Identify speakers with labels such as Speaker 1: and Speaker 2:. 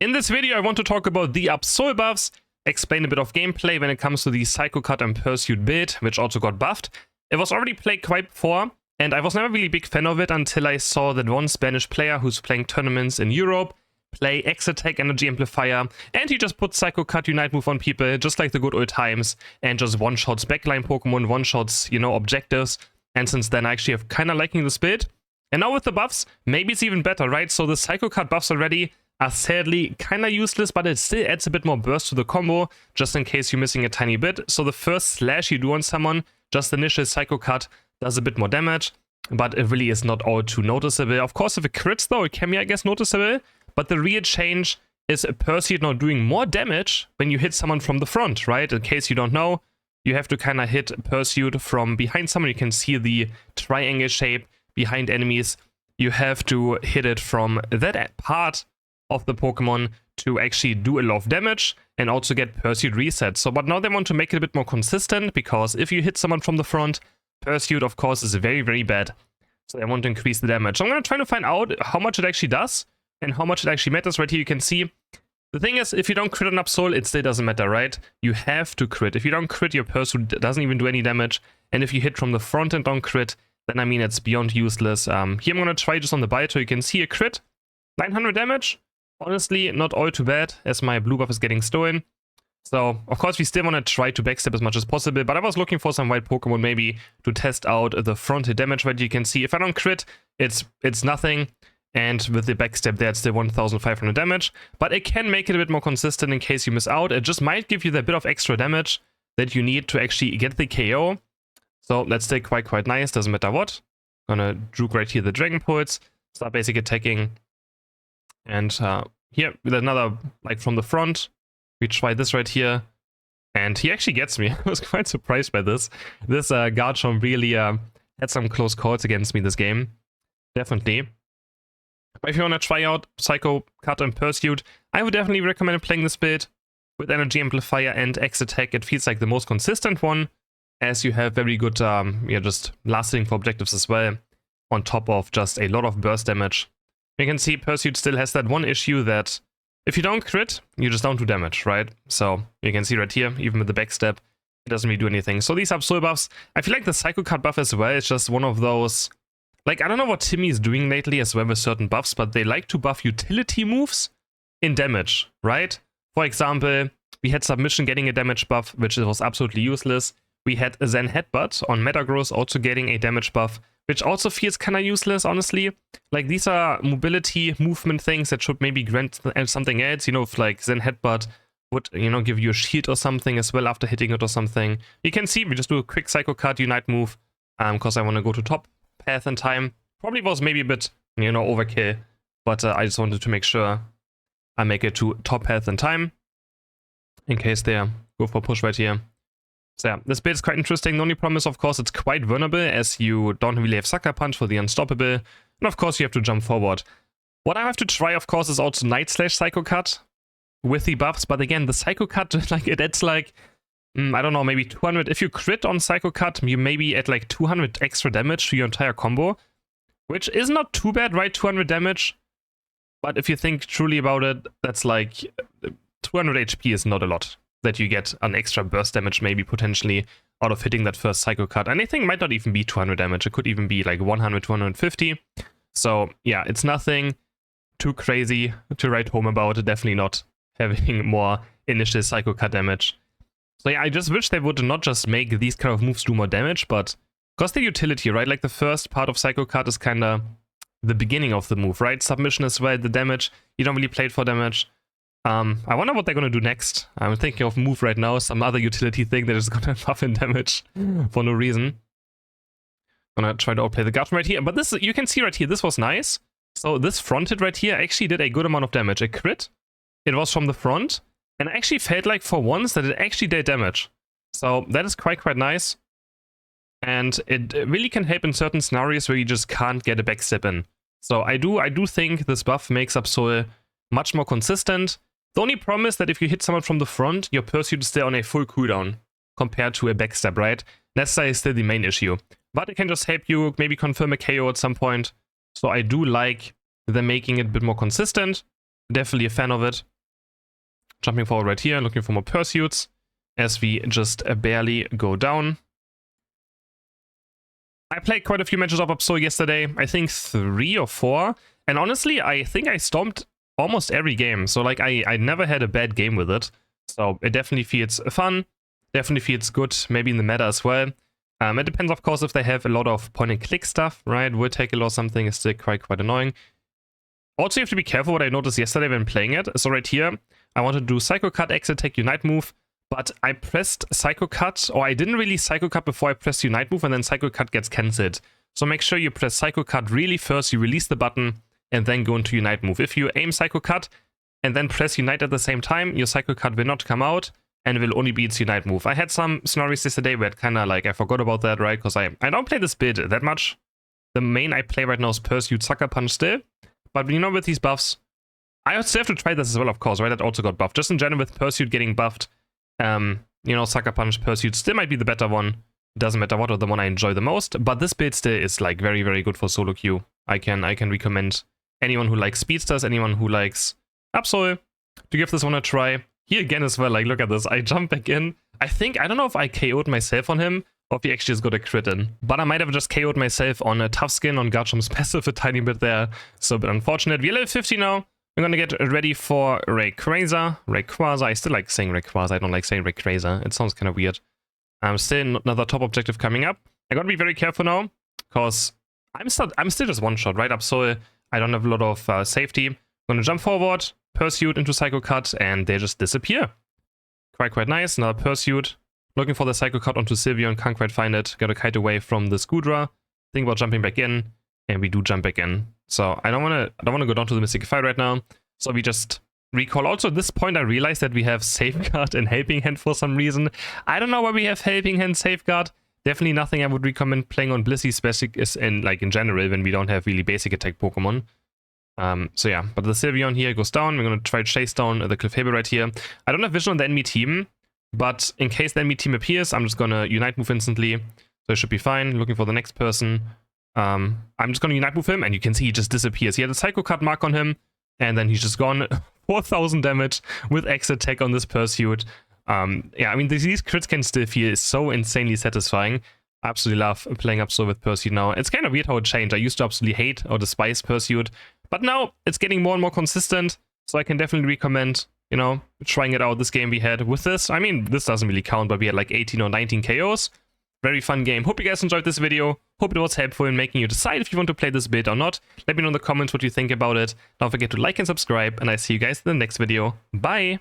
Speaker 1: In this video, I want to talk about the ABSOL buffs, explain a bit of gameplay when it comes to the Psycho Cut and Pursuit build, which also got buffed. It was already played quite before, and I was never really a big fan of it until I saw that one Spanish player who's playing tournaments in Europe play X-Attack Energy Amplifier, and he just put Psycho Cut Unite move on people, just like the good old times, and just one-shots backline Pokemon, one-shots, you know, objectives. And since then, I actually have kind of liking this build. And now with the buffs, maybe it's even better, right? So the Psycho Cut buffs already are sadly kind of useless, but it still adds a bit more burst to the combo, just in case you're missing a tiny bit. So the first slash you do on someone, just the initial Psycho Cut, does a bit more damage, but it really is not all too noticeable. Of course, if it crits though, it can be, I guess, noticeable, but the real change is Pursuit now doing more damage when you hit someone from the front, right? In case you don't know, you have to kind of hit Pursuit from behind someone. You can see the triangle shape behind enemies. You have to hit it from that part of the Pokemon to actually do a lot of damage and also get Pursuit reset. So, but now they want to make it a bit more consistent, because if you hit someone from the front, Pursuit, of course, is very, very bad. So they want to increase the damage. So I'm going to try to find out how much it actually does and how much it actually matters. Right here you can see. The thing is, if you don't crit on ABSOL, it still doesn't matter, right? You have to crit. If you don't crit, your Pursuit doesn't even do any damage. And if you hit from the front and don't crit, then I mean, it's beyond useless. Here I'm going to try just on the bite, so you can see a crit. 900 damage. Honestly, not all too bad, as my blue buff is getting stolen. So, of course, we still want to try to backstep as much as possible, but I was looking for some white Pokemon maybe to test out the front hit damage, but you can see if I don't crit, it's nothing. And with the backstep there, it's still 1500 damage. But it can make it a bit more consistent in case you miss out. It just might give you that bit of extra damage that you need to actually get the KO. So that's still quite nice, doesn't matter what. Gonna juke right here the Dragon Pulse, start basic attacking. And here, with another, like from the front, we try this right here. And he actually gets me. I was quite surprised by this. This Garchomp really had some close calls against me this game. Definitely. But if you want to try out Psycho Cut and Pursuit, I would definitely recommend playing this build with Energy Amplifier and X-Attack. It feels like the most consistent one, as you have very good, just lasting for objectives as well, on top of just a lot of burst damage. You can see Pursuit still has that one issue that if you don't crit, you just don't do damage, right? So you can see right here, even with the backstep, it doesn't really do anything. So these ABSOL buffs, I feel like the Psycho Cut buff as well is just one of those, like, I don't know what Timmy is doing lately as well with certain buffs, but they like to buff utility moves in damage, right? For example, we had Submission getting a damage buff, which was absolutely useless. We had Zen Headbutt on Metagross also getting a damage buff, which also feels kind of useless, honestly. Like, these are mobility, movement things that should maybe grant something else. You know, if like Zen Headbutt would, you know, give you a shield or something as well after hitting it or something. You can see, we just do a quick Psycho Cut Unite move, because I want to go to top path in time. Probably was maybe a bit, you know, overkill, but I just wanted to make sure I make it to top path in time, in case they go for push right here. So yeah, this build is quite interesting. The only problem is, of course, it's quite vulnerable, as you don't really have Sucker Punch for the Unstoppable. And of course, you have to jump forward. What I have to try, of course, is also Night Slash Psycho Cut with the buffs. But again, the Psycho Cut, like, it's like, I don't know, maybe 200. If you crit on Psycho Cut, you maybe add like 200 extra damage to your entire combo, which is not too bad, right? 200 damage. But if you think truly about it, that's like 200 HP is not a lot that you get an extra burst damage maybe potentially out of hitting that first Psycho Cut. And I think it might not even be 200 damage. It could even be like 100, 250. So yeah, it's nothing too crazy to write home about. Definitely not having more initial Psycho Cut damage. So yeah, I just wish they would not just make these kind of moves do more damage, but because the utility, right? Like the first part of Psycho Cut is kind of the beginning of the move, right? Submission as well, the damage. You don't really play it for damage. I wonder what they're going to do next. I'm thinking of move right now, some other utility thing that is going to buff in damage for no reason. I'm going to try to outplay the Garchomp right here. But this, you can see right here, this was nice. So this front hit right here actually did a good amount of damage. A crit. It was from the front. And I actually felt like for once that it actually did damage. So that is quite nice. And it really can help in certain scenarios where you just can't get a backstep in. So I do think this buff makes ABSOL much more consistent. The only problem is that if you hit someone from the front, your Pursuit is still on a full cooldown compared to a backstep, right? That's still the main issue. But it can just help you maybe confirm a KO at some point. So I do like them making it a bit more consistent. Definitely a fan of it. Jumping forward right here, looking for more pursuits as we just barely go down. I played quite a few matches of ABSOL yesterday, I think 3 or 4, and honestly, I think I stomped almost every game, so like I never had a bad game with it. So it definitely feels fun, definitely feels good, maybe in the meta as well. It depends, of course, if they have a lot of point-and-click stuff, right? Will take a lot, something is still quite annoying. Also, you have to be careful what I noticed yesterday when playing it. So right here, I wanted to do Psycho Cut, Exit Tech, Unite move, but I pressed Psycho Cut, or I didn't really Psycho Cut before I pressed Unite move, and then Psycho Cut gets cancelled. So make sure you press Psycho Cut really first, you release the button, and then go into Unite move. If you aim Psycho Cut and then press Unite at the same time, your Psycho Cut will not come out, and will only be its Unite move. I had some scenarios yesterday where it kind of like, I forgot about that, right? Because I don't play this build that much. The main I play right now is Pursuit Sucker Punch still. But you know, with these buffs, I still have to try this as well, of course, right? That also got buffed. Just in general, with Pursuit getting buffed, you know, Sucker Punch, Pursuit still might be the better one. Doesn't matter what, or the one I enjoy the most. But this build still is like very good for solo queue. I can recommend anyone who likes speedsters, anyone who likes ABSOL, to give this one a try. Here again as well, like look at this. I jump back in. I don't know if I KO'd myself on him, or if he actually just got a crit in. But I might have just KO'd myself on a tough skin on Garchomp's passive a tiny bit there. So a bit unfortunate. We're level 50 now. We're gonna get ready for Rayquaza. I still like saying Rayquaza. I don't like saying Rayquaza. It sounds kind of weird. Still another top objective coming up. I gotta be very careful now, because I'm still just one shot, right? ABSOL, I don't have a lot of safety. I'm gonna jump forward, Pursuit into Psycho Cut, and they just disappear. Quite nice. Another Pursuit. Looking for the Psycho Cut onto Sylveon, can't quite find it. Gotta kite away from the Scudra. Think about jumping back in, and we do jump back in. So I don't wanna go down to the Mystic Fight right now. So we just recall. Also at this point I realized that we have Safeguard and Helping Hand for some reason. I don't know why we have Helping Hand, Safeguard. Definitely nothing I would recommend playing on Blissey, especially in general when we don't have really basic attack Pokemon. So yeah, but the Sylveon here goes down. We're gonna try to chase down the Clefable right here. I don't have vision on the enemy team, but in case the enemy team appears, I'm just gonna Unite move instantly. So it should be fine. Looking for the next person. I'm just gonna Unite move him, and you can see he just disappears. He had a Psycho Cut mark on him, and then he's just gone. 4,000 damage with Exit Tech on this Pursuit. Yeah, I mean, these crits can still feel so insanely satisfying. I absolutely love playing ABSOL with Pursuit now. It's kind of weird how it changed. I used to absolutely hate or despise Pursuit, but now it's getting more and more consistent, so I can definitely recommend, you know, trying it out. This game we had with this, I mean, this doesn't really count, but we had like 18 or 19 KOs. Very fun game. Hope you guys enjoyed this video. Hope it was helpful in making you decide if you want to play this build or not. Let me know in the comments what you think about it. Don't forget to like and subscribe, and I see you guys in the next video. Bye!